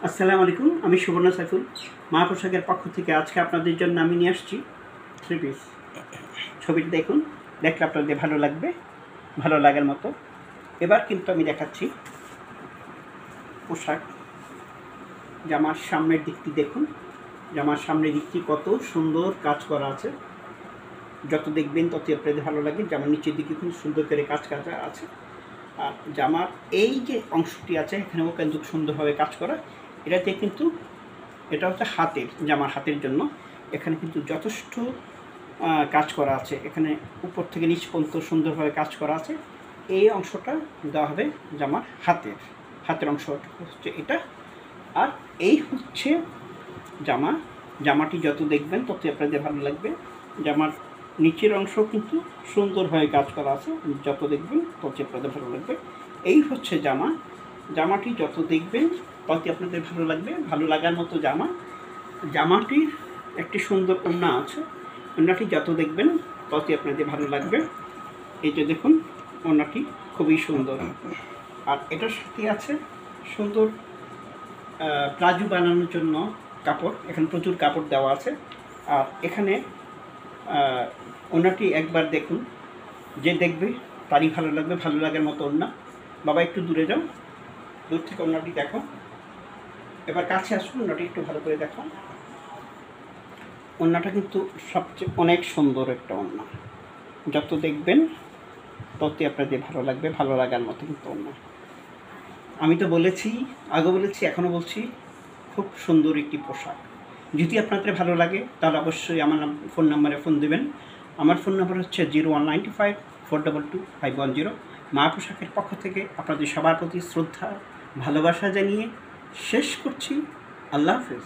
আসসালামু আলাইকুম। আমি সুবর্ণ সাইফুল, মা পোশাকের পক্ষ থেকে আজকে আপনাদের জন্য আমি নিয়ে আসছি থ্রি পিস। ছবিটা দেখুন, দেখলে আপনাদের ভালো লাগবে, ভালো লাগার মতো। এবার কিন্তু আমি দেখাচ্ছি পোশাক। জামার সামনের দিকটি দেখুন, জামার সামনের দিকটি কত সুন্দর কাজ করা আছে। যত দেখবেন ততই আপনাদের ভালো লাগে। জামার নিচের দিকে খুব সুন্দর করে কাজ আছে। আর জামার এই যে অংশটি আছে এখানেও কিন্তু সুন্দরভাবে কাজ করা। এটাতে কিন্তু এটা হচ্ছে হাতের, জামার হাতের জন্য। এখানে কিন্তু যথেষ্ট কাজ করা আছে। এখানে উপর থেকে নিচ পর্যন্ত সুন্দরভাবে কাজ করা আছে। এই অংশটা দেওয়া হবে জামার হাতের অংশ হচ্ছে এটা। আর এই হচ্ছে জামাটি যত দেখবেন ততই আপনাদের ভালো লাগবে। জামার নিচের অংশ কিন্তু সুন্দরভাবে কাজ করা আছে, যত দেখবেন ততই আপনাদের ভালো লাগবে। এই হচ্ছে জামাটি যত দেখবেন ততই আপনাদের ভালো লাগবে, ভালো লাগার মতো জামাটির একটি সুন্দর ওড়না আছে। ওড়নাটি যত দেখবেন ততই আপনাদের ভালো লাগবে। এই যে দেখুন, ওড়নাটি খুবই সুন্দর। আর এটার সাথে আছে সুন্দর প্লাজো বানানোর জন্য কাপড়। এখানে প্রচুর কাপড় দেওয়া আছে। আর এখানে ওড়নাটি একবার দেখুন, যে দেখবে তারই ভালো লাগবে, ভালো লাগার মতো ওড়না। বাবা একটু দূরে যাও, দূর থেকে ওড়নাটি দেখো। এবার কাছে আসুন, ওড়নাটি একটু ভালো করে দেখো। ওড়নাটা কিন্তু সবচেয়ে অনেক সুন্দর একটা ওড়না। যত দেখবেন ততই আপনাদের ভালো লাগবে, ভালো লাগার মতো কিন্তু ওড়না। আমি তো বলেছি, আগে বলেছি, এখনও বলছি, খুব সুন্দর একটি পোশাক। যদি আপনাদের ভালো লাগে তাহলে অবশ্যই আমার ফোন নাম্বারে ফোন দেবেন। আমার ফোন নাম্বার হচ্ছে 0195-422-510। মা পোশাকের পক্ষ থেকে আপনাদের সবার প্রতি শ্রদ্ধা, ভালোবাসা জানিয়ে শেষ করছি। আল্লাহ হাফেজ।